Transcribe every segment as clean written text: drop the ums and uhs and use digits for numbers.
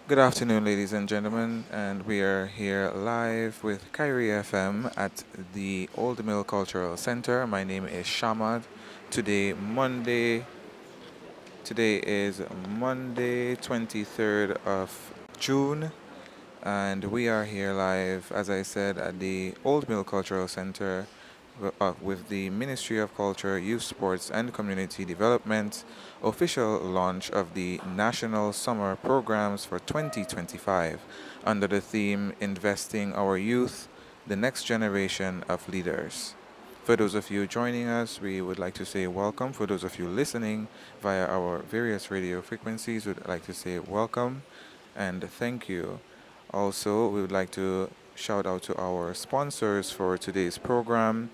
Good afternoon, ladies and gentlemen, and we are here live with Kyrie FM at the Old Mill Cultural Center. My name is Shamad. Today, Monday. Today is Monday, 23rd of June, and we are here live, as I said, at the Old Mill Cultural Center with the Ministry of Culture, Youth Sports and Community Development official launch of the National Summer Programs for 2025 under the theme Investing Our Youth, the Next Generation of Leaders. For those of you joining us, we would like to say welcome. For those of you listening via our various radio frequencies, we'd like to say welcome and thank you. Also, we would like to shout out to our sponsors for today's program,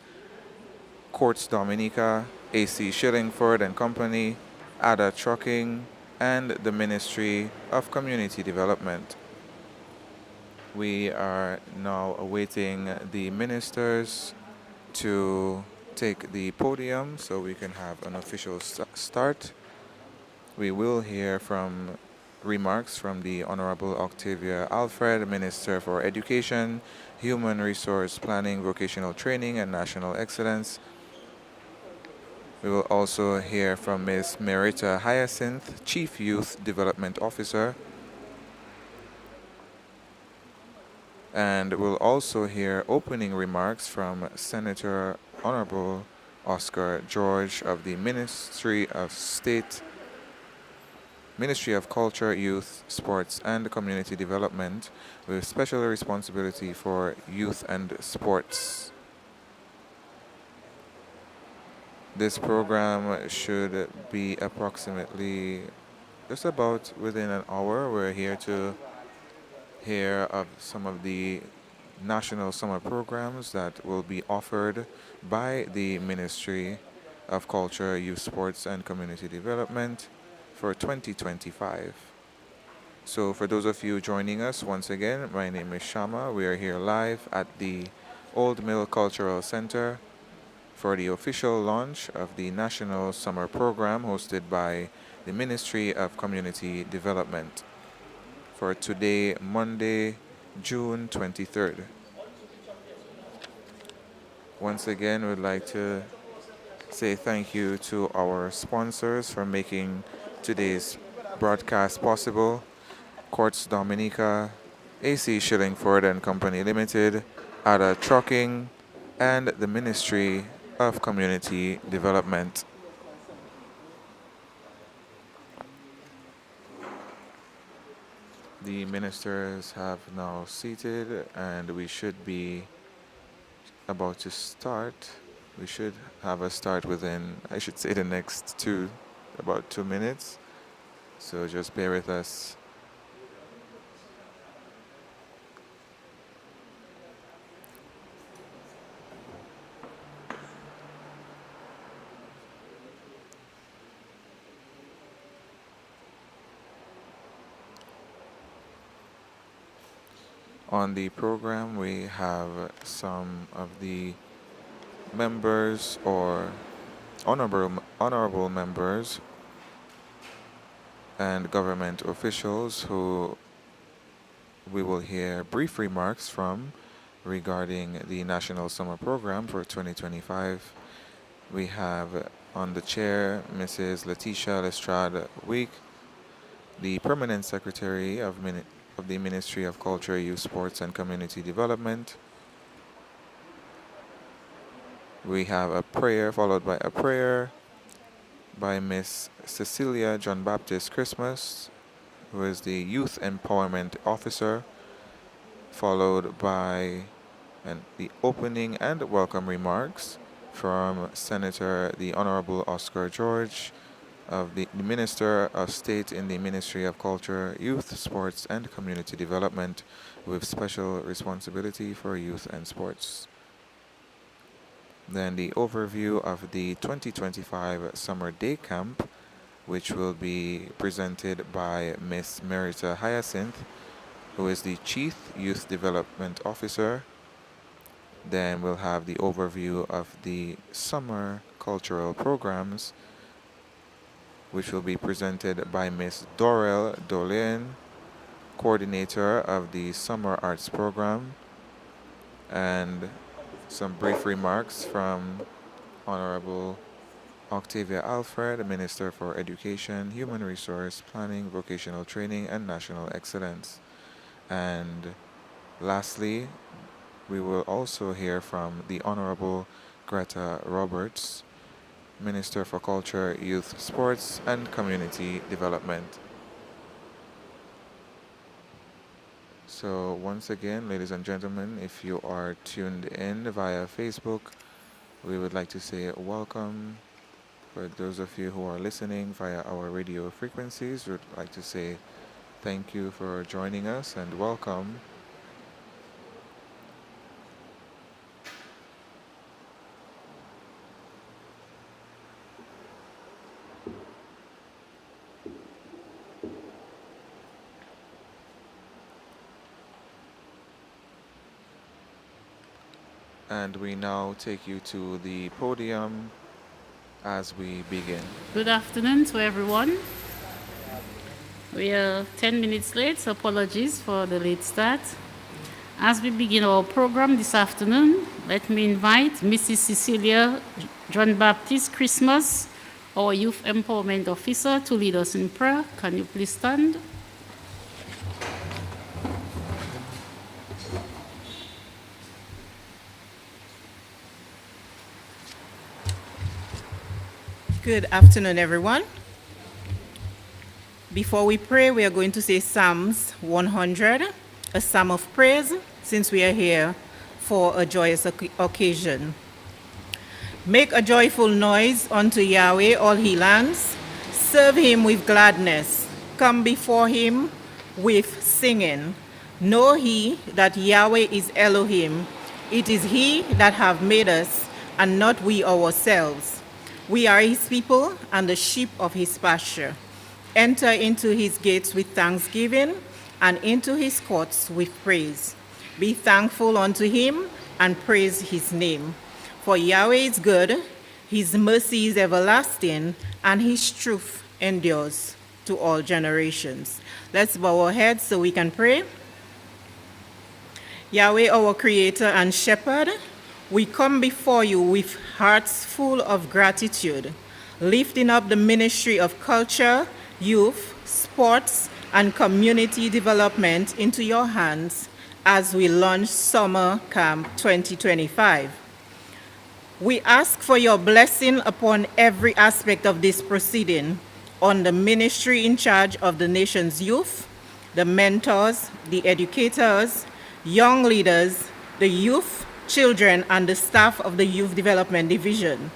Courts Dominica, AC Shillingford and Company, Ada Trucking, and the Ministry of Community Development. We are now awaiting the ministers to take the podium so we can have an official start. We will hear from remarks from the Honorable Octavia Alfred, Minister for Education, Human Resource Planning, Vocational Training, and National Excellence. We will also hear from Ms. Merita Hyacinth, Chief Youth Development Officer. And we'll also hear opening remarks from Senator Honorable Oscar George of the Ministry of State, Ministry of Culture, Youth, Sports, and Community Development, with special responsibility for youth and sports. This program should be approximately just about within an hour. We're here to hear of some of the national summer programs that will be offered by the Ministry of Culture, Youth, Sports, and Community Development for 2025. So for those of you joining us, once again, my name is Shama. We are here live at the Old Mill Cultural Center for the official launch of the National Summer Program hosted by the Ministry of Community Development for today, Monday, June 23rd. Once again, we'd like to say thank you to our sponsors for making today's broadcast possible. Courts Dominica, AC Shillingford and Company Limited, Ada Trucking, and the Ministry of Community Development. The ministers have now seated and we should be about to start. We should have a start within, I should say, the next about 2 minutes. So just bear with us. On the program, we have some of the members or honorable members and government officials who we will hear brief remarks from regarding the National Summer Program for 2025. We have on the chair Mrs. Letitia Lestrade Week, the Permanent Secretary of the Ministry of Culture, Youth, Sports, and Community Development. We have a prayer followed by a prayer by Miss Cecilia John Baptist Christmas, who is the Youth Empowerment Officer, followed by the opening and welcome remarks from Senator the Honorable Oscar George of the Minister of State in the Ministry of Culture, Youth, Sports, and Community Development with special responsibility for youth and sports. Then the overview of the 2025 Summer Day Camp, which will be presented by Miss Merita Hyacinth, who is the Chief Youth Development Officer. Then we'll have the overview of the summer cultural programs, which will be presented by Miss Dorel Dolien, coordinator of the Summer Arts Program, and some brief remarks from Honorable Octavia Alfred, Minister for Education, Human Resource Planning, Vocational Training, and National Excellence. And lastly, we will also hear from the Honorable Greta Roberts, Minister for Culture, Youth, Sports, and Community Development. So once again, ladies and gentlemen, if you are tuned in via Facebook, we would like to say welcome. For those of you who are listening via our radio frequencies, we would like to say thank you for joining us and welcome. And we now take you to the podium as we begin. Good afternoon to everyone. We are 10 minutes late, so apologies for the late start. As we begin our program this afternoon, let me invite Mrs. Cecilia John Baptist Christmas, our Youth Empowerment Officer, to lead us in prayer. Can you please stand? Good afternoon, everyone. Before we pray, we are going to say Psalms 100, a psalm of praise, since we are here for a joyous occasion. Make a joyful noise unto Yahweh, all he lands. Serve him with gladness. Come before him with singing. Know ye that Yahweh is Elohim. It is he that hath made us, and not we ourselves. We are his people and the sheep of his pasture. Enter into his gates with thanksgiving and into his courts with praise. Be thankful unto him and praise his name. For Yahweh is good, his mercy is everlasting, and his truth endures to all generations. Let's bow our heads so we can pray. Yahweh, our creator and shepherd, we come before you with hearts full of gratitude, lifting up the ministry of culture, youth, sports, and community development into your hands as we launch Summer Camp 2025. We ask for your blessing upon every aspect of this proceeding, on the ministry in charge of the nation's youth, the mentors, the educators, young leaders, the youth, children, and the staff of the Youth Development Division.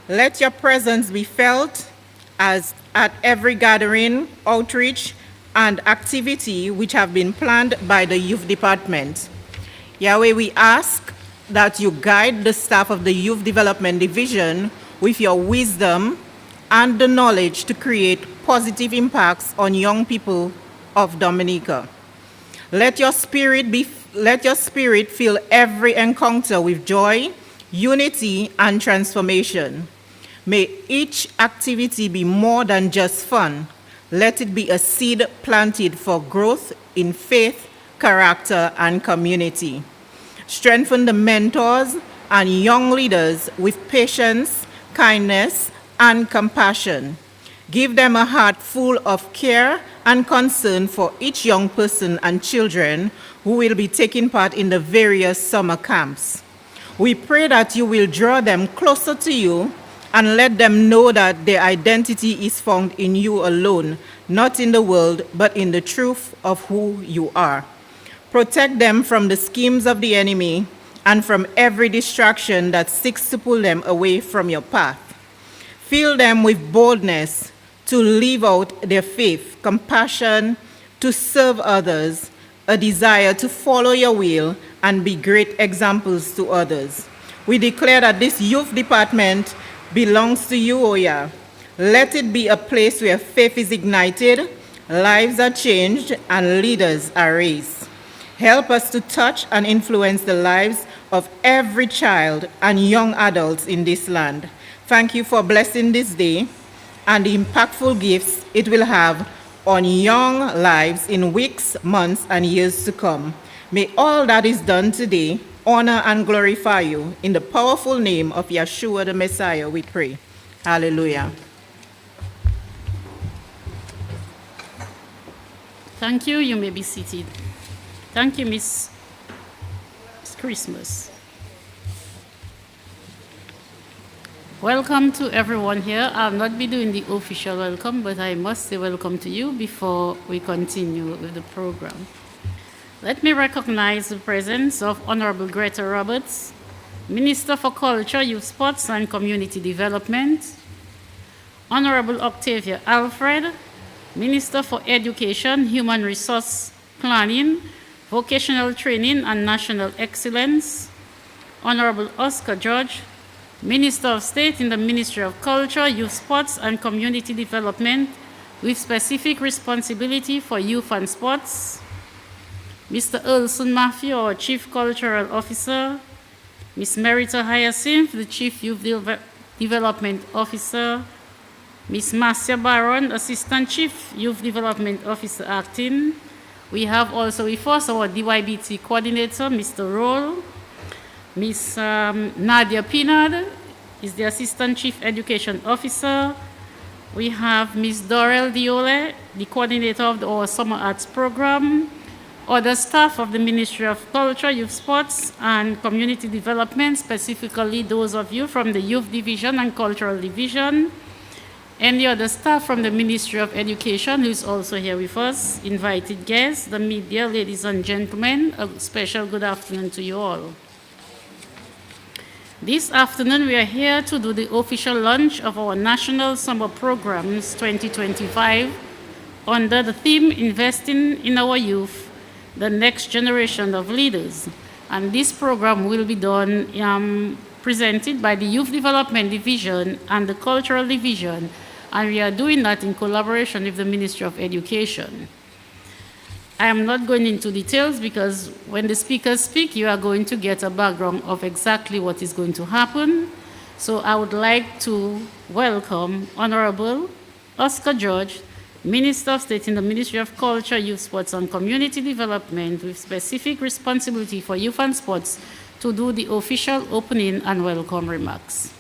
Let your presence be felt as at every gathering, outreach, and activity which have been planned by the Youth Department. Yahweh, we ask that you guide the staff of the Youth Development Division with your wisdom and the knowledge to create positive impacts on young people of Dominica. Let your spirit fill every encounter with joy, unity, and transformation. May each activity be more than just fun. Let it be a seed planted for growth in faith, character, and community. Strengthen the mentors and young leaders with patience, kindness, and compassion. Give them a heart full of care and concern for each young person and children who will be taking part in the various summer camps. We pray that you will draw them closer to you and let them know that their identity is found in you alone, not in the world, but in the truth of who you are. Protect them from the schemes of the enemy and from every distraction that seeks to pull them away from your path. Fill them with boldness to live out their faith, compassion to serve others, a desire to follow your will and be great examples to others. We declare that this youth department belongs to you, O Yah. Let it be a place where faith is ignited, lives are changed, and leaders are raised. Help us to touch and influence the lives of every child and young adults in this land. Thank you for blessing this day and the impactful gifts it will have on young lives in weeks, months, and years to come. May all that is done today honor and glorify you. In the powerful name of Yeshua the Messiah, we pray. Hallelujah. Thank you. You may be seated. Thank you, Miss Christmas. Welcome to everyone here. I'll not be doing the official welcome, but I must say welcome to you before we continue with the program. Let me recognize the presence of Honorable Greta Roberts, Minister for Culture, Youth Sports and Community Development, Honorable Octavia Alfred, Minister for Education, Human Resource Planning, Vocational Training and National Excellence, Honorable Oscar George, Minister of State in the Ministry of Culture, Youth Sports and Community Development with specific responsibility for youth and sports, Mr. Erlson Matthew, our Chief Cultural Officer, Ms. Merita Hyacinth, the Chief Youth Development Officer, Ms. Marcia Baron, Assistant Chief Youth Development Officer acting. We have also with us our DYBT Coordinator, Mr. Roll. Ms. Nadia Pinard is the Assistant Chief Education Officer. We have Ms. Dorel Diole, the Coordinator of our Summer Arts Program. Other staff of the Ministry of Culture, Youth Sports, and Community Development, specifically those of you from the Youth Division and Cultural Division, and the other staff from the Ministry of Education who is also here with us, invited guests, the media, ladies and gentlemen, a special good afternoon to you all. This afternoon, we are here to do the official launch of our National Summer Programs 2025 under the theme Investing in Our Youth, the Next Generation of Leaders. And this program will be done, presented by the Youth Development Division and the Cultural Division, and we are doing that in collaboration with the Ministry of Education. I am not going into details because when the speakers speak, you are going to get a background of exactly what is going to happen. So I would like to welcome Honorable Oscar George, Minister of State in the Ministry of Culture, Youth Sports and Community Development with specific responsibility for youth and sports, to do the official opening and welcome remarks.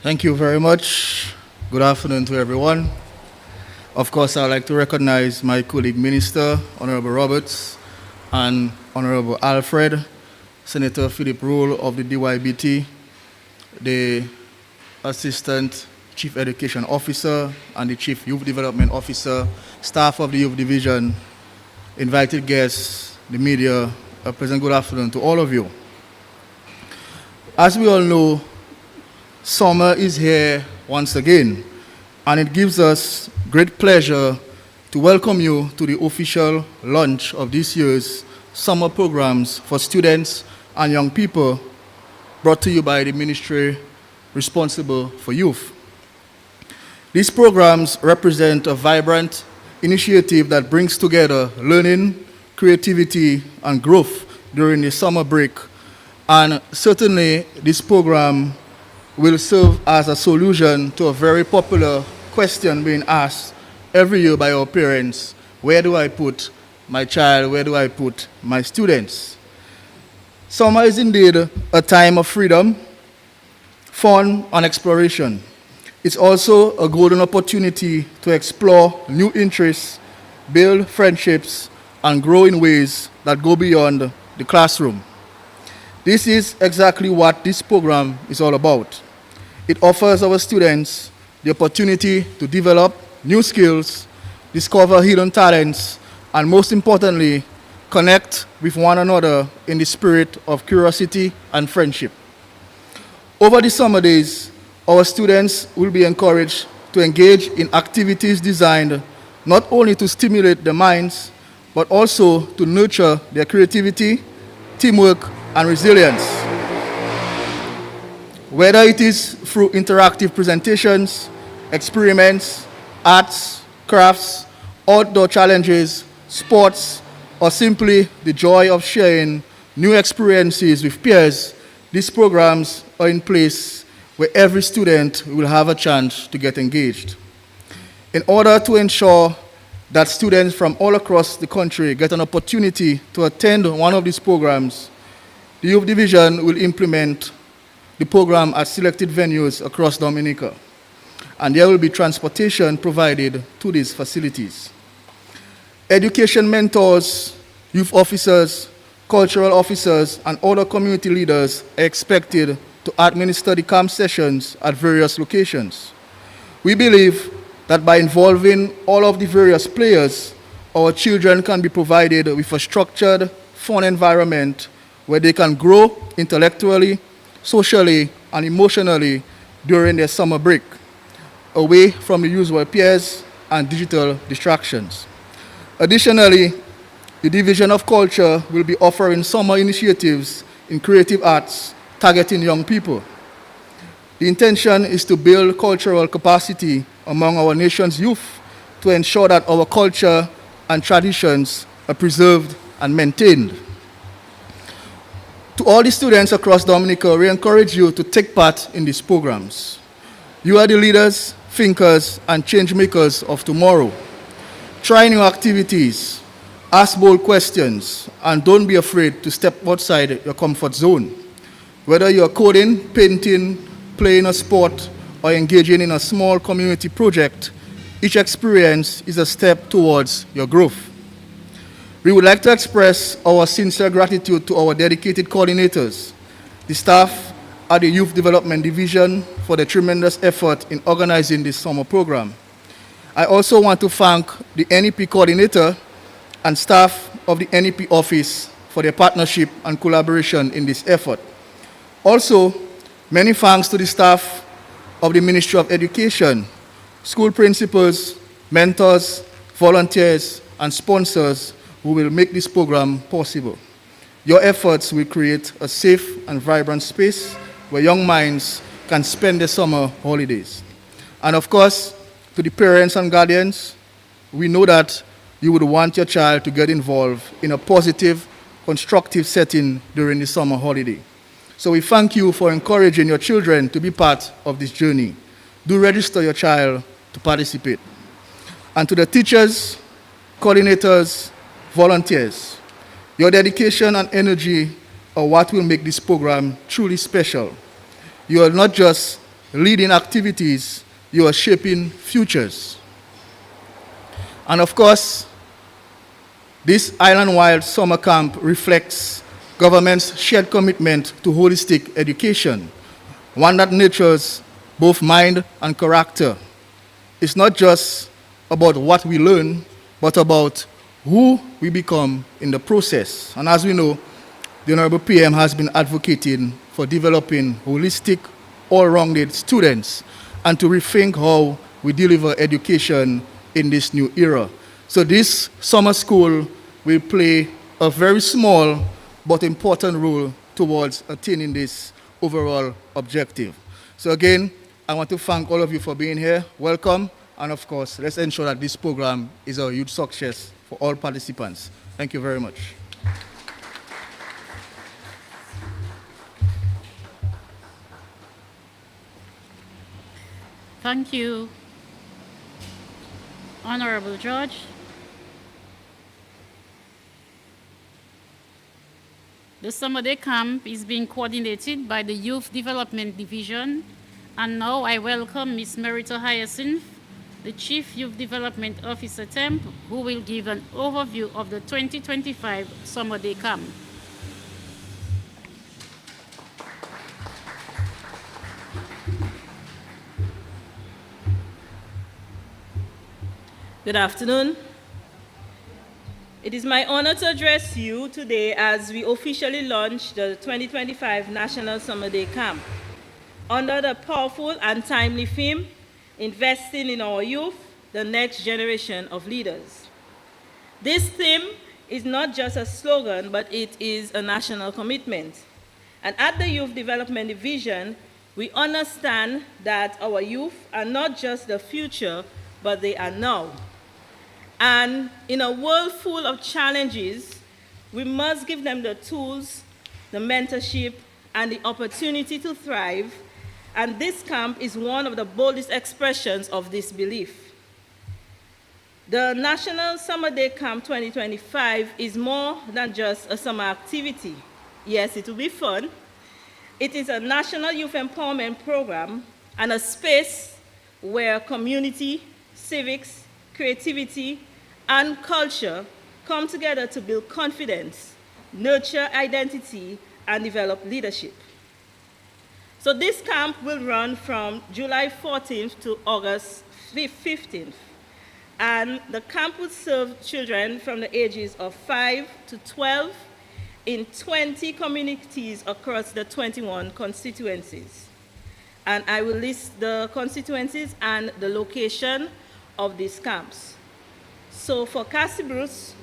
Thank you very much. Good afternoon to everyone. Of course, I'd like to recognize my colleague minister, Honorable Roberts, and Honorable Alfred, Senator Philip Rule of the DYBT, the Assistant Chief Education Officer and the Chief Youth Development Officer, staff of the Youth Division, invited guests, the media. A pleasant good afternoon to all of you. As we all know, summer is here once again, and it gives us great pleasure to welcome you to the official launch of this year's summer programs for students and young people, brought to you by the ministry responsible for youth. These programs represent a vibrant initiative that brings together learning, creativity, and growth during the summer break. And certainly, this program will serve as a solution to a very popular question being asked every year by our parents: where do I put my child? Where do I put my students? Summer is indeed a time of freedom, fun, and exploration. It's also a golden opportunity to explore new interests, build friendships, and grow in ways that go beyond the classroom. This is exactly what this program is all about. It offers our students the opportunity to develop new skills, discover hidden talents, and most importantly, connect with one another in the spirit of curiosity and friendship. Over the summer days, our students will be encouraged to engage in activities designed not only to stimulate their minds, but also to nurture their creativity, teamwork, and resilience. Whether it is through interactive presentations, experiments, arts, crafts, outdoor challenges, sports, or simply the joy of sharing new experiences with peers, these programs are in place where every student will have a chance to get engaged. In order to ensure that students from all across the country get an opportunity to attend one of these programs, the Youth Division will implement the program at selected venues across Dominica, and there will be transportation provided to these facilities. Education mentors, youth officers, cultural officers, and other community leaders are expected to administer the camp sessions at various locations. We believe that by involving all of the various players, our children can be provided with a structured, fun environment where they can grow intellectually, socially, and emotionally during their summer break, away from the usual peers and digital distractions. Additionally, the Division of Culture will be offering summer initiatives in creative arts targeting young people. The intention is to build cultural capacity among our nation's youth to ensure that our culture and traditions are preserved and maintained. To all the students across Dominica, we encourage you to take part in these programs. You are the leaders, thinkers, and change makers of tomorrow. Try new activities, ask bold questions, and don't be afraid to step outside your comfort zone. Whether you're coding, painting, playing a sport, or engaging in a small community project, each experience is a step towards your growth. We would like to express our sincere gratitude to our dedicated coordinators, the staff at the Youth Development Division for the tremendous effort in organizing this summer program. I also want to thank the NEP coordinator and staff of the NEP office for their partnership and collaboration in this effort. Also, many thanks to the staff of the Ministry of Education, school principals, mentors, volunteers, and sponsors who will make this program possible. Your efforts will create a safe and vibrant space where young minds can spend their summer holidays. And of course, to the parents and guardians, we know that you would want your child to get involved in a positive, constructive setting during the summer holiday. So we thank you for encouraging your children to be part of this journey. Do register your child to participate. And to the teachers, coordinators, volunteers, your dedication and energy are what will make this program truly special. You are not just leading activities, you are shaping futures. And of course, this island-wide summer camp reflects government's shared commitment to holistic education, one that nurtures both mind and character. It's not just about what we learn, but about who we become in the process. And as we know, the Honorable PM has been advocating for developing holistic, all-rounded students and to rethink how we deliver education in this new era. So this summer school will play a very small but important role towards attaining this overall objective. So again, I want to thank all of you for being here. Welcome. And of course, let's ensure that this program is a huge success for all participants. Thank you very much. Thank you, Honorable George. The summer day camp is being coordinated by the Youth Development Division, and now I welcome Ms. Merita Hyacinth, the Chief Youth Development Officer Temp, who will give an overview of the 2025 summer day camp. Good afternoon. It is my honor to address you today as we officially launch the 2025 National Summer Day Camp under the powerful and timely theme, Investing in Our Youth, the Next Generation of Leaders. This theme is not just a slogan, but it is a national commitment. And at the Youth Development Division, we understand that our youth are not just the future, but they are now. And in a world full of challenges, we must give them the tools, the mentorship, and the opportunity to thrive And this camp is one of the boldest expressions of this belief. The National Summer Day Camp 2025 is more than just a summer activity. Yes, it will be fun. It is a national youth empowerment program and a space where community, civics, creativity, and culture come together to build confidence, nurture identity, and develop leadership. So this camp will run from July 14th to August 15th. And the camp will serve children from the ages of 5 to 12 in 20 communities across the 21 constituencies. And I will list the constituencies and the location of these camps. So for Cassie Bruce,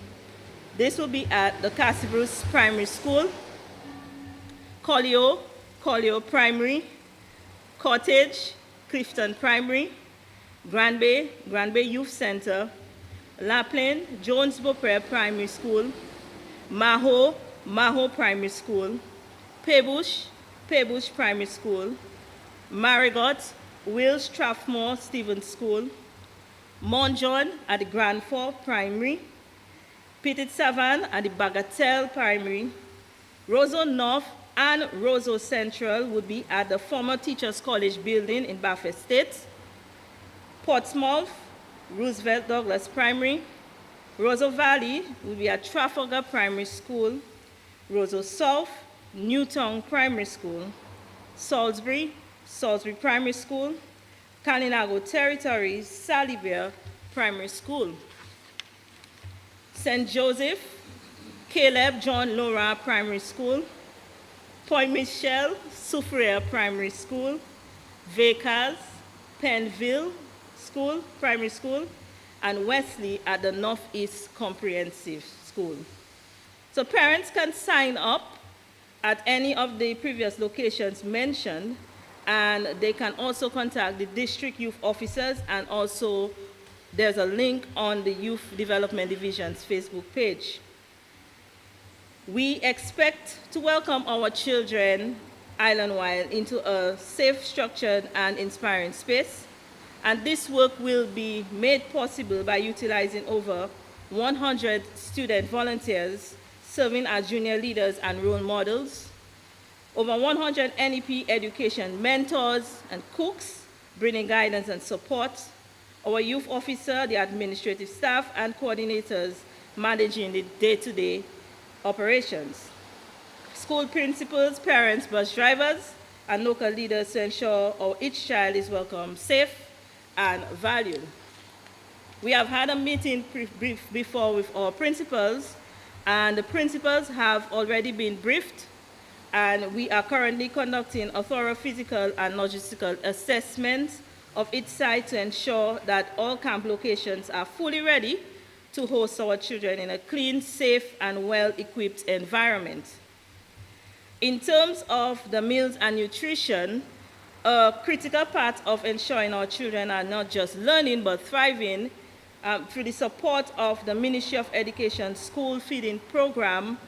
this will be at the Cassie Bruce Primary School, Collier Primary, Cottage, Clifton Primary, Grand Bay Youth Center, La Plaine, Jones Beaupre Primary School, Maho Primary School, Paybush Primary School, Marigot, Will Strathmore Stevens School, Mont John at the Grand Fork Primary, Petit Savan at the Bagatelle Primary, Roseau North and Roseau Central would be at the former Teachers College building in Bath Estate, Portsmouth, Roosevelt Douglas Primary, Roseau Valley will be at Trafalgar Primary School, Roseau South, Newtown Primary School, Salisbury Primary School, Kalinago Territory, Salibert Primary School, St. Joseph, Caleb John Laura Primary School, Point Michel, Soufriere Primary School, Vacaz, Penville Primary School, and Wesley at the Northeast Comprehensive School. So parents can sign up at any of the previous locations mentioned, and they can also contact the district youth officers, and also there's a link on the Youth Development Division's Facebook page. We expect to welcome our children island-wide into a safe, structured, and inspiring space. And this work will be made possible by utilizing over 100 student volunteers serving as junior leaders and role models, over 100 NEP education mentors and cooks bringing guidance and support, our youth officer, the administrative staff, and coordinators managing the day-to-day operations, school principals, parents, bus drivers, and local leaders to ensure each child is welcome, safe, and valued. We have had a meeting before with our principals, and the principals have already been briefed, and we are currently conducting a thorough physical and logistical assessment of each site to ensure that all camp locations are fully ready to host our children in a clean, safe, and well-equipped environment. In terms of the meals and nutrition, a critical part of ensuring our children are not just learning but thriving through the support of the Ministry of Education School Feeding Program.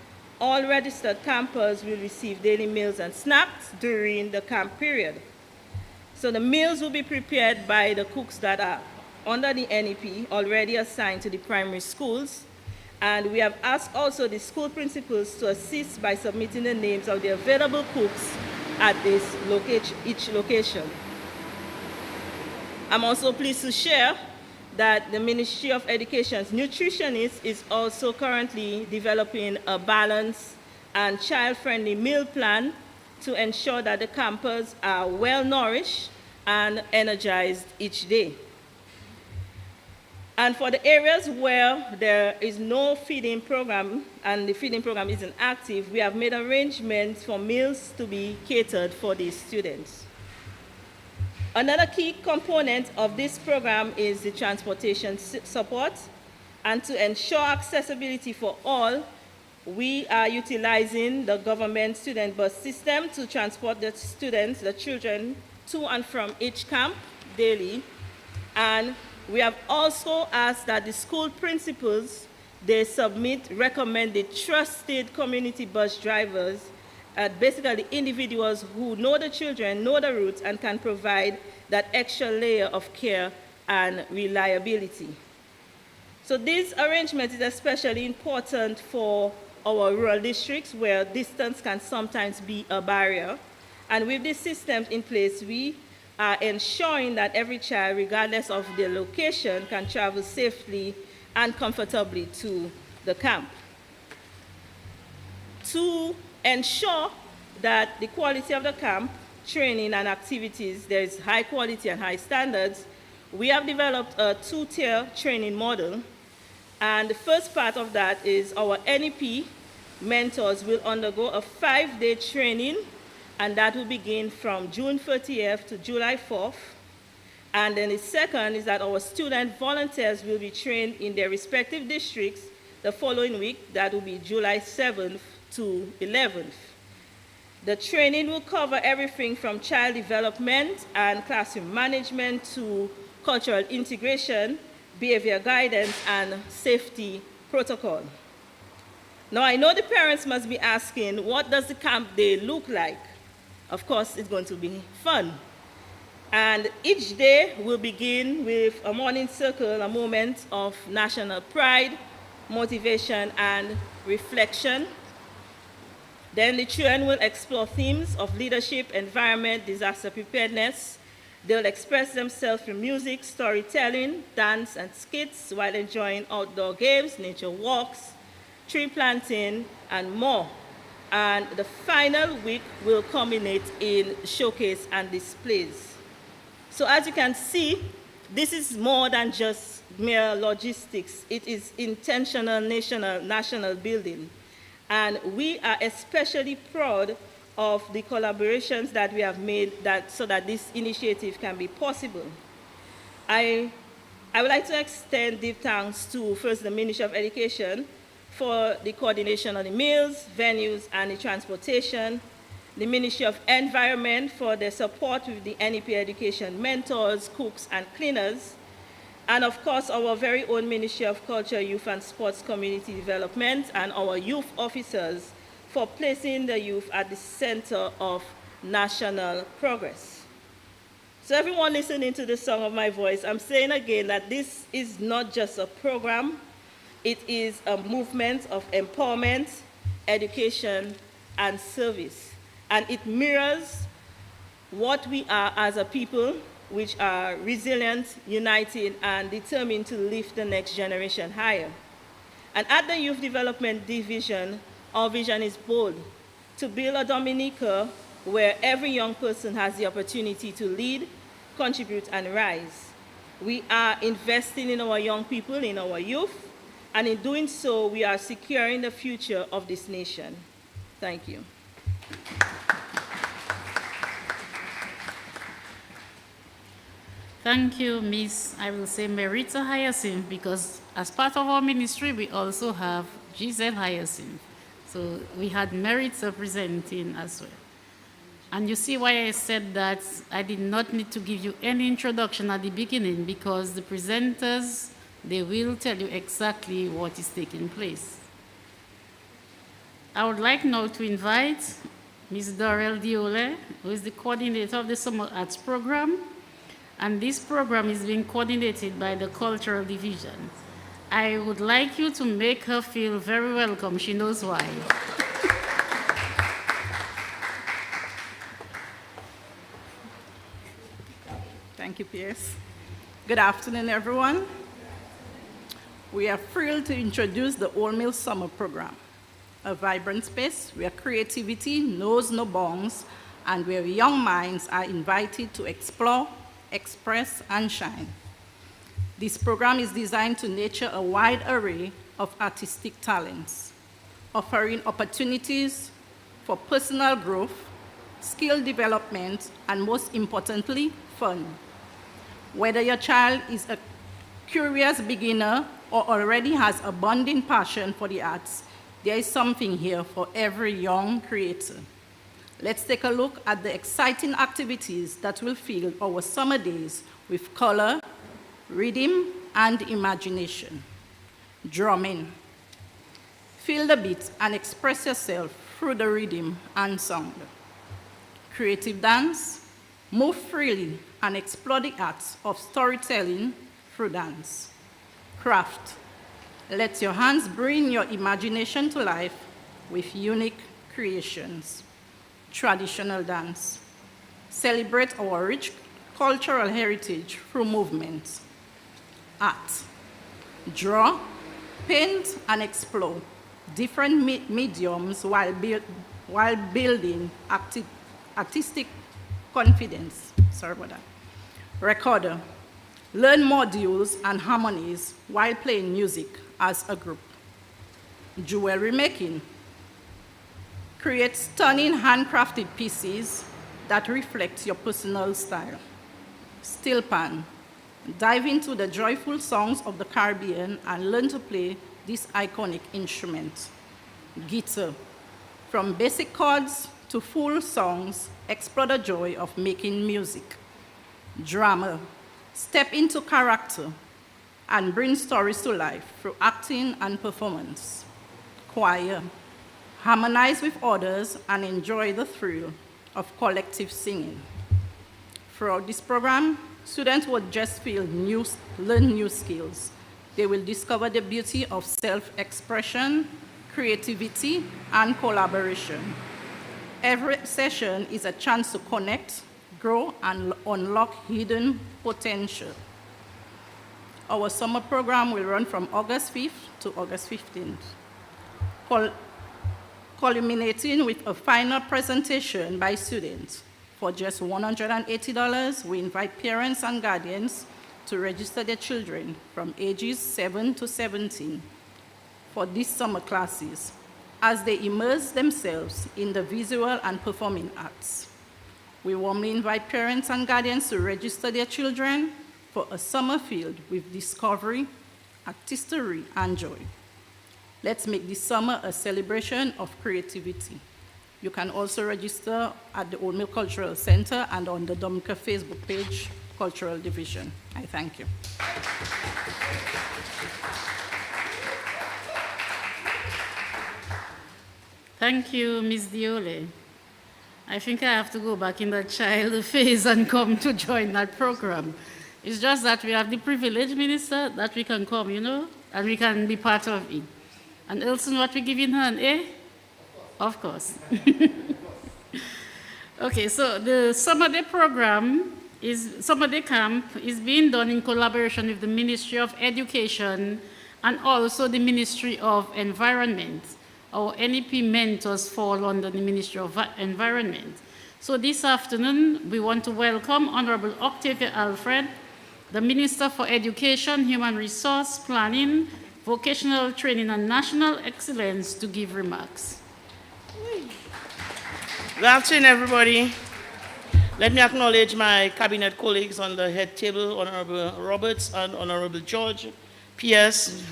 All registered campers will receive daily meals and snacks during the camp period. So the meals will be prepared by the cooks that are under the NEP already assigned to the primary schools. And we have asked also the school principals to assist by submitting the names of the available cooks at each location. I'm also pleased to share that the Ministry of Education's nutritionist is also currently developing a balanced and child-friendly meal plan to ensure that the campers are well-nourished and energized each day. And for the areas where there is no feeding program and the feeding program isn't active, we have made arrangements for meals to be catered for these students. Another key component of this program is the transportation support. And to ensure accessibility for all, we are utilizing the government student bus system to transport the students, the children, to and from each camp daily. And we have also asked that the school principals, they submit recommended trusted community bus drivers basically individuals who know the children, know the roots, and can provide that extra layer of care and reliability. So this arrangement is especially important for our rural districts where distance can sometimes be a barrier. And with these systems in place, we are ensuring that every child, regardless of their location, can travel safely and comfortably to the camp. To ensure that the quality of the camp, training and activities, there is high quality and high standards, we have developed a two-tier training model. And the first part of that is our NEP mentors will undergo a 5-day training, and that will begin from June 30th to July 4th. And then the second is that our student volunteers will be trained in their respective districts the following week. That will be July 7th to 11th. The training will cover everything from child development and classroom management to cultural integration, behavior guidance, and safety protocol. Now, I know the parents must be asking, what does the camp day look like? Of course, it's going to be fun. And each day will begin with a morning circle, a moment of national pride, motivation, and reflection. Then the children will explore themes of leadership, environment, disaster preparedness. They'll express themselves through music, storytelling, dance, and skits while enjoying outdoor games, nature walks, tree planting, and more. And the final week will culminate in showcase and displays. So as you can see, this is more than just mere logistics. It is intentional national building. And we are especially proud of the collaborations that we have made so that this initiative can be possible. I would like to extend deep thanks to first the Ministry of Education for the coordination of the meals, venues, and the transportation, the Ministry of Environment for their support with the NEP education mentors, cooks, and cleaners, and of course our very own Ministry of Culture, Youth and Sports Community Development, and our youth officers for placing the youth at the center of national progress. So everyone listening to the song of my voice, I'm saying again that this is not just a program, it is a movement of empowerment, education, and service. And it mirrors what we are as a people, which are resilient, united, and determined to lift the next generation higher. And at the Youth Development Division, our vision is bold, to build a Dominica where every young person has the opportunity to lead, contribute, and rise. We are investing in our young people, in our youth, and in doing so, we are securing the future of this nation. Thank you. Thank you, Miss, I will say Merita Hyacinth, because as part of our ministry, we also have Giselle Hyacinth. So we had Merita presenting as well. And you see why I said that I did not need to give you any introduction at the beginning, because the presenters, they will tell you exactly what is taking place. I would like now to invite Ms. Dorel Diole, who is the coordinator of the Summer Arts Program. And this program is being coordinated by the Cultural Division. I would like you to make her feel very welcome. She knows why. Thank you, Pierce. Good afternoon, everyone. We are thrilled to introduce the Old Mill Summer Program, a vibrant space where creativity knows no bounds and where young minds are invited to explore, express, and shine. This program is designed to nurture a wide array of artistic talents, offering opportunities for personal growth, skill development, and most importantly, fun. Whether your child is a curious beginner or already has a burning passion for the arts, there is something here for every young creator. Let's take a look at the exciting activities that will fill our summer days with color, rhythm, and imagination. Drumming. Feel the beat and express yourself through the rhythm and sound. Creative dance, move freely and explore the arts of storytelling through dance. Craft, let your hands bring your imagination to life with unique creations. Traditional dance, celebrate our rich cultural heritage through movement. Art, draw, paint, and explore different mediums while building artistic confidence. Sorry about that. Recorder, learn modules and harmonies while playing music as a group. Jewelry making, create stunning handcrafted pieces that reflect your personal style. Steel pan, dive into the joyful songs of the Caribbean and learn to play this iconic instrument. Guitar, from basic chords to full songs, explore the joy of making music. Drama, step into character and bring stories to life through acting and performance. Choir, harmonize with others and enjoy the thrill of collective singing. Throughout this program, students will just learn new skills. They will discover the beauty of self-expression, creativity, and collaboration. Every session is a chance to connect, grow, and unlock hidden potential. Our summer program will run from August 5th to August 15th, culminating with a final presentation by students. For just $180, we invite parents and guardians to register their children from ages 7 to 17 for these summer classes as they immerse themselves in the visual and performing arts. We warmly invite parents and guardians to register their children for a summer filled with discovery, artistry, and joy. Let's make this summer a celebration of creativity. You can also register at the Old Mill Cultural Center and on the Dominica Facebook page, Cultural Division. I thank you. Thank you, Ms. Diole. I think I have to go back in the child phase and come to join that program. It's just that we have the privilege, Minister, that we can come, and we can be part of it. And Elson, what we giving her an A? Of course. Okay, so the summer day summer day camp is being done in collaboration with the Ministry of Education and also the Ministry of Environment. Our NEP mentors fall under the Ministry of Environment. So this afternoon, we want to welcome Honorable Octavia Alfred, the Minister for Education, Human Resource Planning, Vocational Training and National Excellence, to give remarks. Good afternoon, everybody. Let me acknowledge my cabinet colleagues on the head table, Honorable Roberts and Honorable George, PS,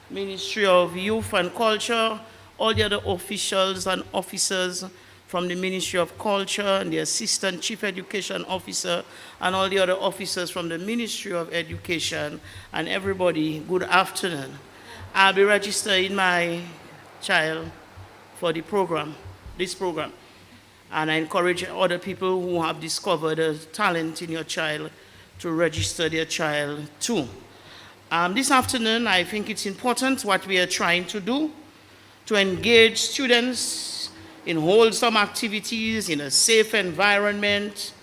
Ministry of Youth and Culture, all the other officials and officers from the Ministry of Culture and the Assistant Chief Education Officer and all the other officers from the Ministry of Education, and everybody, good afternoon. I'll be registering my child for this program. And I encourage other people who have discovered a talent in your child to register their child too. This afternoon, I think it's important what we are trying to do to engage students in wholesome activities in a safe environment,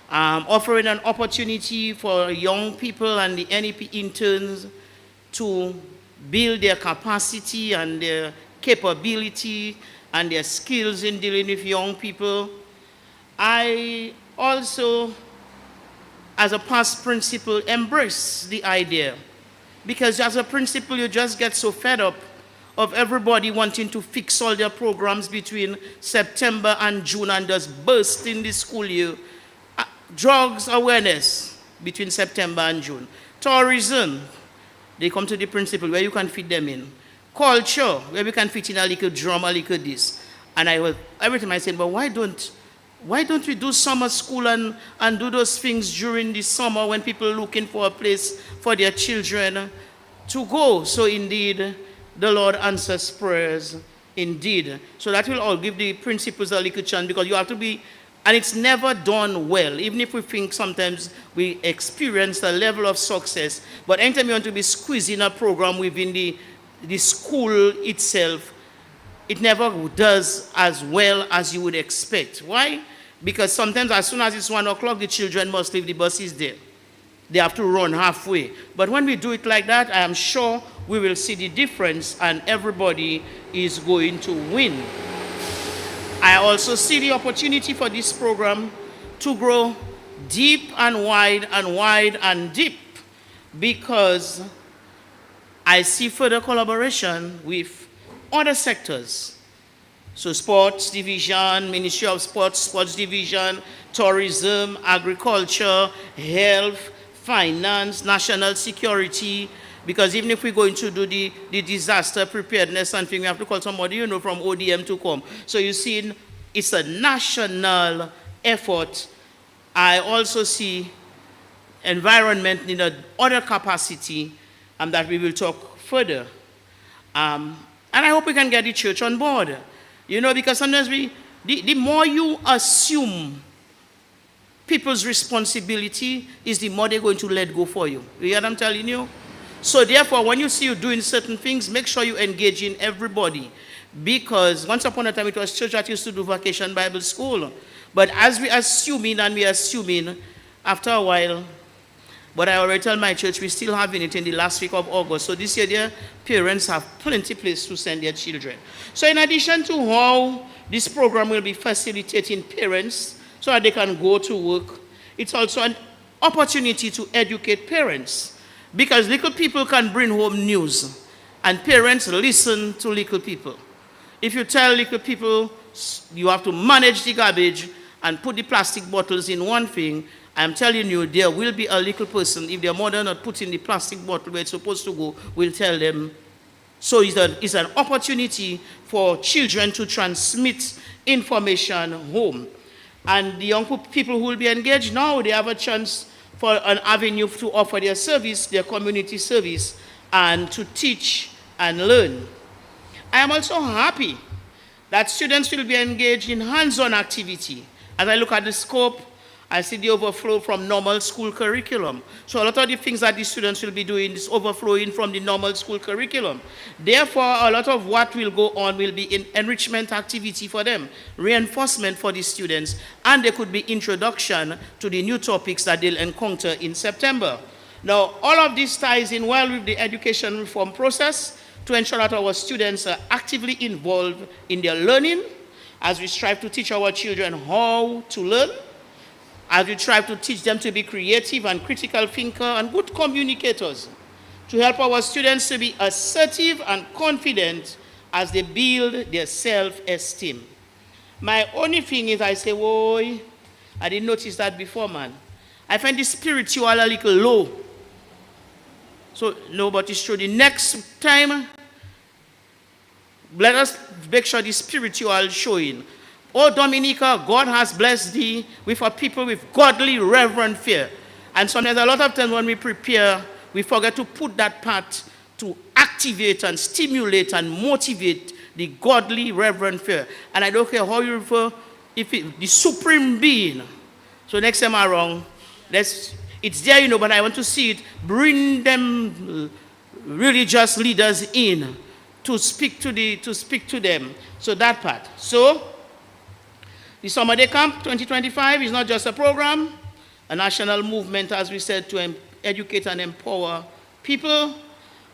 offering an opportunity for young people and the NEP interns to build their capacity and their capability and their skills in dealing with young people. I also, as a past principal, embrace the idea, because as a principal, you just get so fed up of everybody wanting to fix all their programs between September and June and just burst in the school year. Drugs awareness between September and June. Tourism, they come to the principal where you can fit them in. Culture, where we can fit in a little drum, a little this. And every time I say, but why don't we do summer school and do those things during the summer when people are looking for a place for their children to go? So indeed, the Lord answers prayers indeed. So that will all give the principals a little chance, because you have to be, and it's never done well, even if we think sometimes we experience a level of success. But anytime you want to be squeezing a program within the school itself, it never does as well as you would expect. Why? Because sometimes as soon as it's 1 o'clock, the children must leave, the bus is there. They have to run halfway. But when we do it like that, I am sure we will see the difference and everybody is going to win. I also see the opportunity for this program to grow deep and wide and wide and deep, because I see further collaboration with other sectors. So sports division, Ministry of Sports, sports division, tourism, agriculture, health, finance, national security, because even if we're going to do the disaster preparedness and thing, we have to call somebody, from ODM to come. So you see, it's a national effort. I also see environment in other capacity, and that we will talk further. And I hope we can get the church on board. Because sometimes the more you assume people's responsibility, is the more they're going to let go for you. You hear what I'm telling you? So therefore, when you see you doing certain things, make sure you engage in everybody. Because once upon a time, it was church that used to do vacation Bible school. But as we're assuming, after a while, but I already tell my church, we're still having it in the last week of August. So this year, their parents have plenty place to send their children. So in addition to how this program will be facilitating parents so that they can go to work, it's also an opportunity to educate parents. Because little people can bring home news, and parents listen to little people. If you tell little people you have to manage the garbage and put the plastic bottles in one thing, I'm telling you, there will be a little person, if their mother not putting the plastic bottle where it's supposed to go, will tell them. So it's an opportunity for children to transmit information home. And the young people who will be engaged now, they have a chance for an avenue to offer their service, their community service, and to teach and learn. I am also happy that students will be engaged in hands-on activity. As I look at the scope, I see the overflow from normal school curriculum. So a lot of the things that the students will be doing is overflowing from the normal school curriculum. Therefore, a lot of what will go on will be in enrichment activity for them, reinforcement for the students, and there could be introduction to the new topics that they'll encounter in September. Now, all of this ties in well with the education reform process to ensure that our students are actively involved in their learning as we strive to teach our children how to learn, as we try to teach them to be creative and critical thinkers and good communicators, to help our students to be assertive and confident as they build their self-esteem. My only thing is I say, whoa, I didn't notice that before, man. I find the spiritual a little low. So, no, but it's true. The next time, let us make sure the spiritual showing. Oh, Dominica, God has blessed thee with a people with godly, reverent fear. And sometimes, a lot of times when we prepare, we forget to put that part to activate and stimulate and motivate the godly, reverent fear. And I don't care how you refer, the supreme being. So next time around, it's there, but I want to see it. Bring them religious leaders in to speak to them. So that part. So, the Summer Day Camp 2025 is not just a program, a national movement, as we said, to educate and empower people.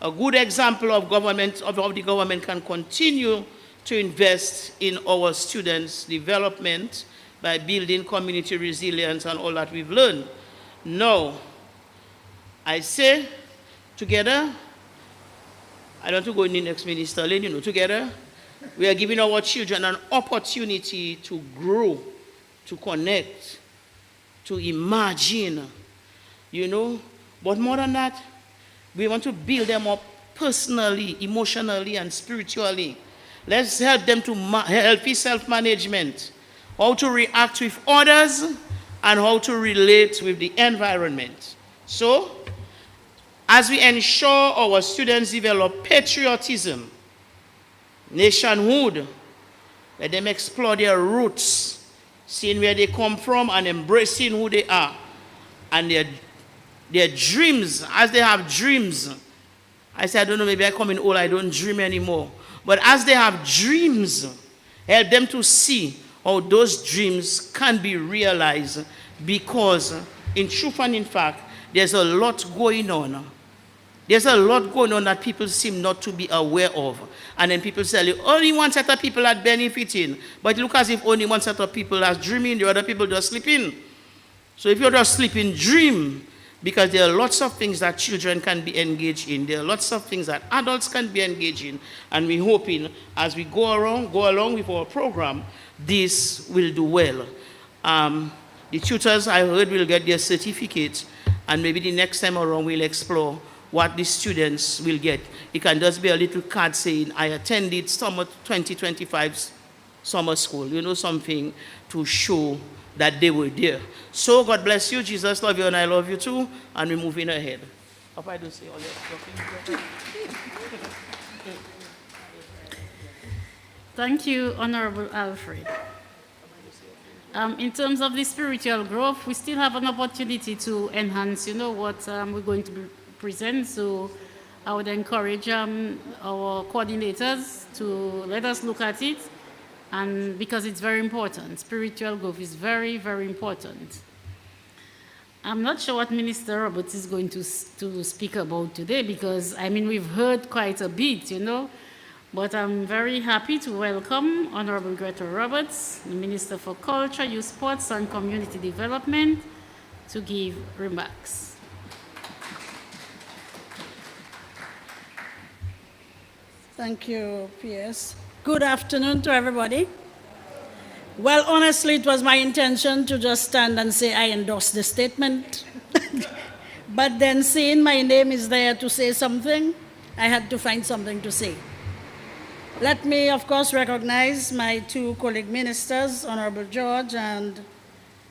A good example of how the government can continue to invest in our students' development by building community resilience and all that we've learned. Now, I say, together, I don't want to go in the next minister lane, together, we are giving our children an opportunity to grow, to connect, to imagine, But more than that, we want to build them up personally, emotionally, and spiritually. Let's help them to healthy self-management, how to react with others, and how to relate with the environment. So, as we ensure our students develop patriotism, nationhood, let them explore their roots, seeing where they come from and embracing who they are, and their dreams, as they have dreams. I say, I don't know, maybe I come in old, I don't dream anymore. But as they have dreams, help them to see how those dreams can be realized, because in truth and in fact, there's a lot going on. There's a lot going on that people seem not to be aware of. And then people say, only one set of people are benefiting. But it looks as if only one set of people are dreaming, the other people just sleeping. So if you're just sleeping, dream. Because there are lots of things that children can be engaged in. There are lots of things that adults can be engaged in. And we're hoping as we go along with our program, this will do well. The tutors, I heard, will get their certificates. And maybe the next time around, we'll explore what the students will get. It can just be a little card saying, I attended summer 2025 summer school. You know, something to show that they were there. So God bless you. Jesus love you and I love you too. And we're moving ahead. Hope I don't say all that. Thank you, Honorable Alfred. In terms of the spiritual growth, we still have an opportunity to enhance, what we're going to present. So I would encourage our coordinators to let us look at it, and because it's very important. Spiritual growth is very, very important. I'm not sure what Minister Roberts is going to speak about today, because, we've heard quite a bit, But I'm very happy to welcome Honorable Greta Roberts, the Minister for Culture, Youth, Sports and Community Development, to give remarks. Thank you, PS. Good afternoon to everybody. Well, honestly, it was my intention to just stand and say I endorse the statement. But then seeing my name is there to say something, I had to find something to say. Let me, of course, recognize my two colleague ministers, Honorable George and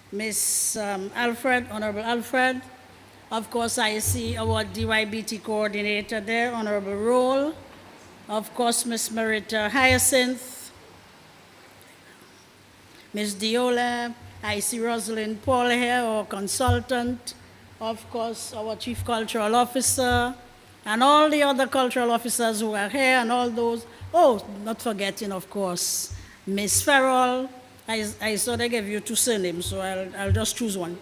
Miss Alfred, Honorable Alfred. Of course, I see our DYBT coordinator there, Honorable Roll. Of course, Miss Marita Hyacinth, Miss Diola. I see Rosalind Paul here, our consultant. Of course, our Chief Cultural Officer, and all the other cultural officers who are here, and all those. Oh, not forgetting, of course, Miss Farrell. I saw they gave you two surnames, so I'll just choose one.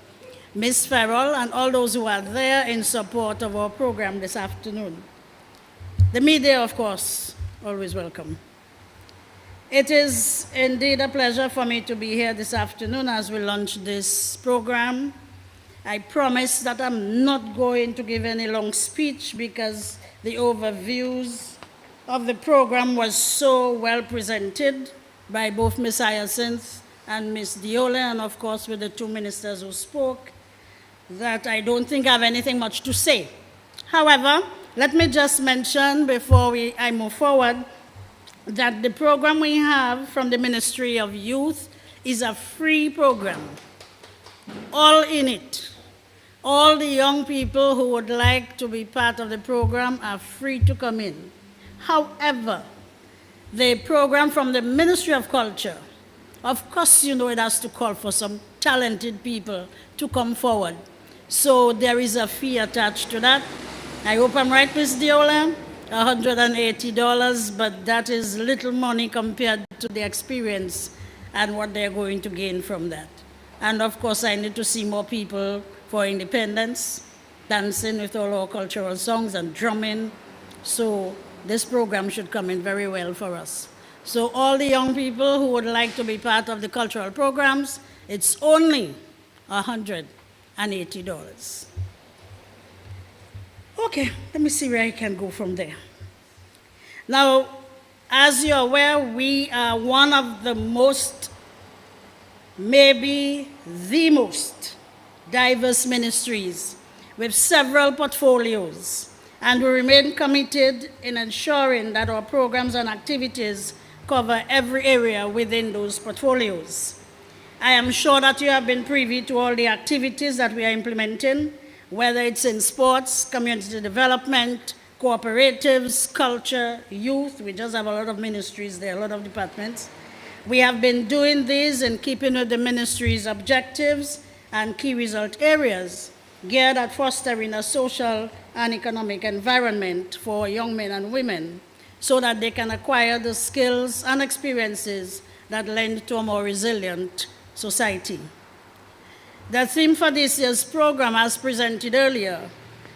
Miss Farrell and all those who are there in support of our program this afternoon. The media, of course, always welcome. It is indeed a pleasure for me to be here this afternoon as we launch this program. I promise that I'm not going to give any long speech, because the overviews of the program was so well presented by both Ms. Hyacinth and Ms. Diola, and of course with the two ministers who spoke, that I don't think I have anything much to say. However, let me just mention before I move forward that the program we have from the Ministry of Youth is a free program. All in it. All the young people who would like to be part of the program are free to come in. However, the program from the Ministry of Culture, of course, it has to call for some talented people to come forward. So there is a fee attached to that. I hope I'm right, Ms. Diola, $180, but that is little money compared to the experience and what they're going to gain from that. And of course, I need to see more people for independence, dancing with all our cultural songs and drumming. So this program should come in very well for us. So all the young people who would like to be part of the cultural programs, it's only $180. Okay, let me see where I can go from there. Now, as you're aware, we are one of the most, maybe the most diverse ministries with several portfolios. And we remain committed in ensuring that our programs and activities cover every area within those portfolios. I am sure that you have been privy to all the activities that we are implementing whether it's in sports, community development, cooperatives, culture, youth. We just have a lot of ministries there, a lot of departments. We have been doing these in keeping with the ministry's objectives and key result areas, geared at fostering a social and economic environment for young men and women so that they can acquire the skills and experiences that lend to a more resilient society. The theme for this year's program, as presented earlier,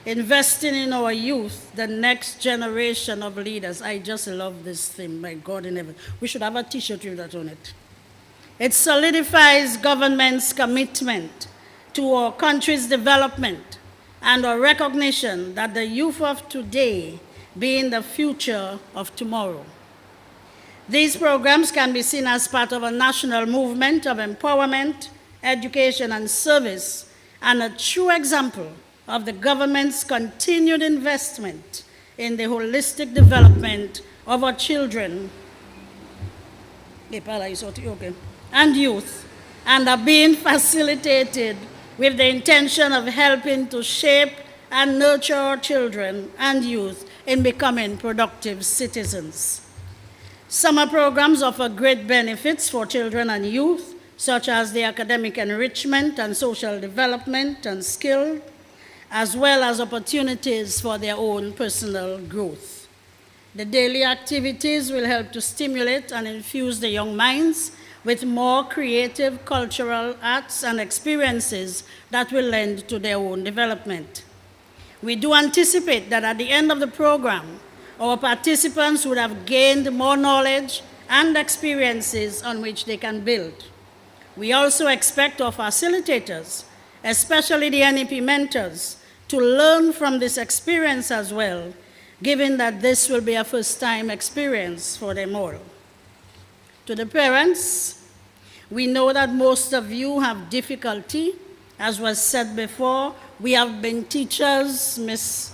investing in our youth, the next generation of leaders. I just love this theme, my God in heaven. We should have a t-shirt with that on it. It solidifies government's commitment to our country's development and our recognition that the youth of today being the future of tomorrow. These programs can be seen as part of a national movement of empowerment, education, and service, and a true example of the government's continued investment in the holistic development of our children and youth, and are being facilitated with the intention of helping to shape and nurture our children and youth in becoming productive citizens. Summer programs offer great benefits for children and youth, such as the academic enrichment and social development and skill, as well as opportunities for their own personal growth. The daily activities will help to stimulate and infuse the young minds with more creative cultural arts and experiences that will lend to their own development. We do anticipate that at the end of the program, our participants would have gained more knowledge and experiences on which they can build. We also expect our facilitators, especially the NEP mentors, to learn from this experience as well, given that this will be a first-time experience for them all. To the parents, we know that most of you have difficulty. As was said before, we have been teachers, Miss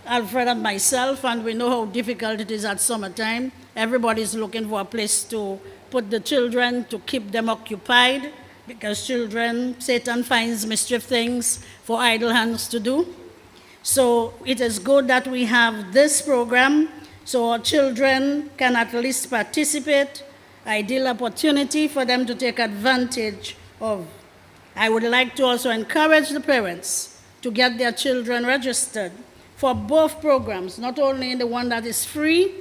Alfred and myself, and we know how difficult it is at summertime. Everybody's looking for a place to put the children, to keep them occupied, because children, Satan finds mischief things for idle hands to do. So it is good that we have this program so our children can at least participate, ideal opportunity for them to take advantage of. I would like to also encourage the parents to get their children registered for both programs, not only in the one that is free,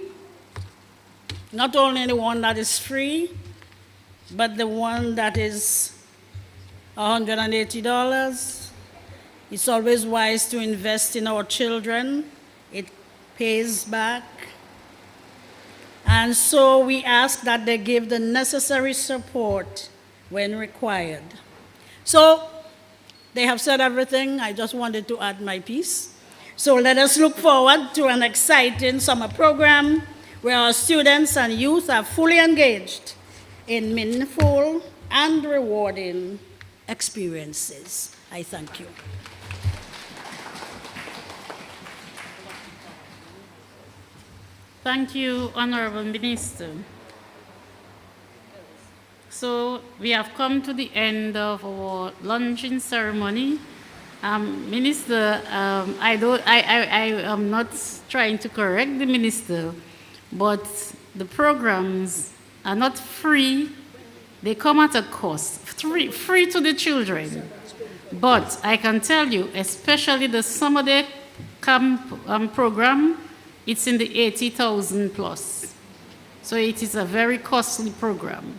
but the one that is $180. It's always wise to invest in our children. It pays back. And so we ask that they give the necessary support when required. So they have said everything. I just wanted to add my piece. So let us look forward to an exciting summer program where our students and youth are fully engaged in meaningful and rewarding experiences. I thank you. Thank you, Honorable Minister. So we have come to the end of our launching ceremony. Minister, I am not trying to correct the minister, but the programs are not free. They come at a cost, free to the children. But I can tell you, especially the summer day camp program, it's in the 80,000 plus. So it is a very costly program.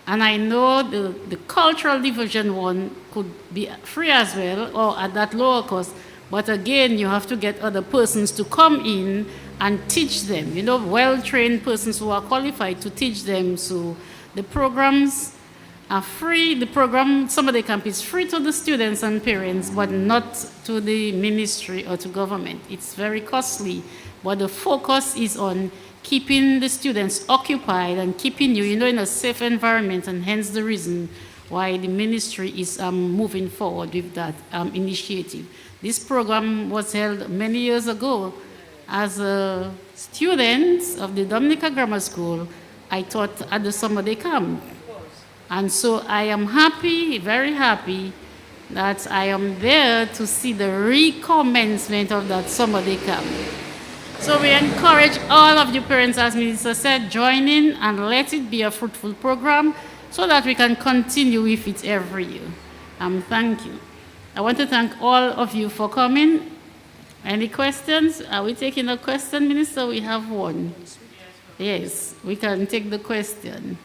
And I know the cultural division one could be free as well, or at that lower cost. But again, you have to get other persons to come in and teach them, well-trained persons who are qualified to teach them. So the programs are free. The program, some of the camp is free to the students and parents, but not to the ministry or to government. It's very costly. But the focus is on keeping the students occupied and keeping you, in a safe environment, and hence the reason why the ministry is moving forward with that initiative. This program was held many years ago. As a student of the Dominica Grammar School, I taught at the summer day camp. And so I am happy, very happy, that I am there to see the recommencement of that summer day camp. So we encourage all of you parents, as Minister said, join in and let it be a fruitful program so that we can continue with it every year. Thank you. I want to thank all of you for coming. Any questions? Are we taking a question, Minister? We have one. Yes, we can take the question.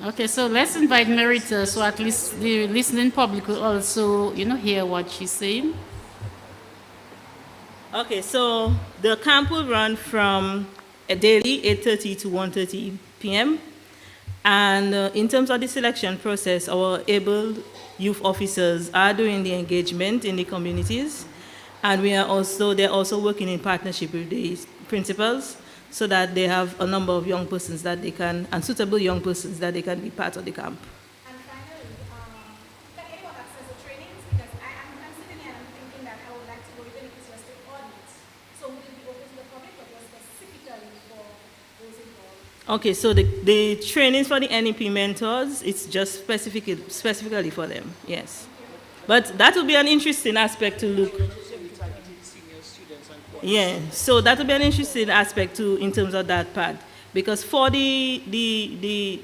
Okay, so let's invite Merita so at least the listening public will also, hear what she's saying. Okay, so the camp will run from daily 8:30 to 1:30 p.m. And in terms of the selection process, our able youth officers are doing the engagement in the communities, and they're also working in partnership with the principals, so that they have a number of young persons that they can, and suitable young persons that they can be part of the camp. And finally, can anyone access the trainings? Because I'm sitting here and I'm thinking that I would like to go, even if it's just an audience. So would it be open to the public or just specifically for those involved? Okay, so the trainings for the NEP mentors, it's just specifically for them, yes. But that will be an interesting aspect to look. Yeah, so that will be an interesting aspect too in terms of that part, because for the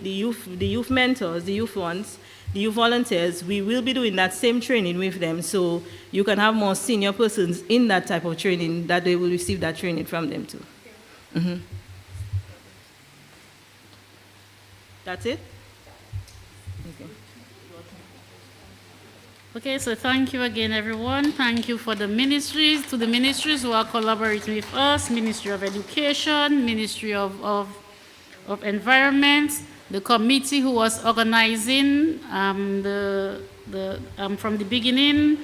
youth mentors, the youth ones, the youth volunteers, we will be doing that same training with them, so you can have more senior persons in that type of training that they will receive that training from them too. Mm-hmm. That's it? Okay. Okay, so thank you again, everyone. Thank you for the ministries, to the ministries who are collaborating with us, Ministry of Education, Ministry of Environment, the committee who was organizing from the beginning.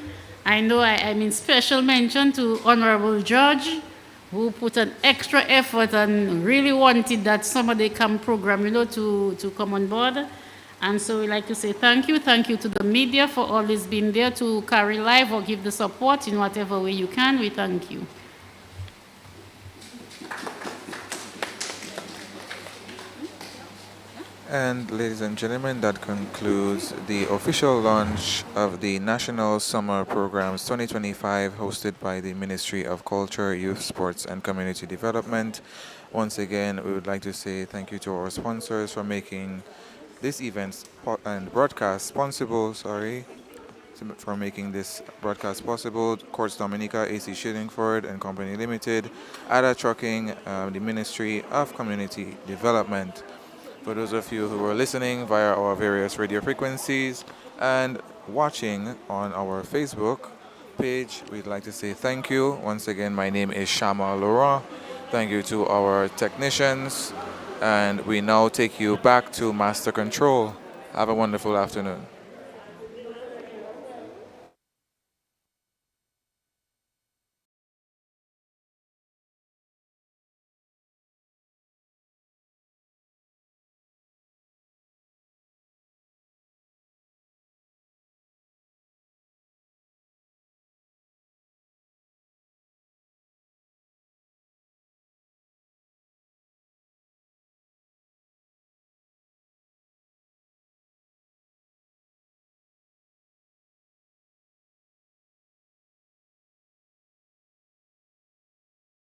I know I mean special mention to Honorable Judge, who put an extra effort and really wanted that summer day camp program, to come on board. And so we'd like to say thank you. Thank you to the media for always being there to carry live or give the support in whatever way you can. We thank you. And ladies and gentlemen, that concludes the official launch of the National Summer Programs 2025, hosted by the Ministry of Culture, Youth, Sports and Community Development. Once again, we would like to say thank you to our sponsors for making this event and broadcast possible, for making this broadcast possible. Courts Dominica, AC Shillingford and Company Limited, Ada Trucking, the Ministry of Community Development. For those of you who were listening via our various radio frequencies and watching on our Facebook page, we'd like to say thank you. Once again, my name is Shama Laurent. Thank you to our technicians. And we now take you back to Master Control. Have a wonderful afternoon.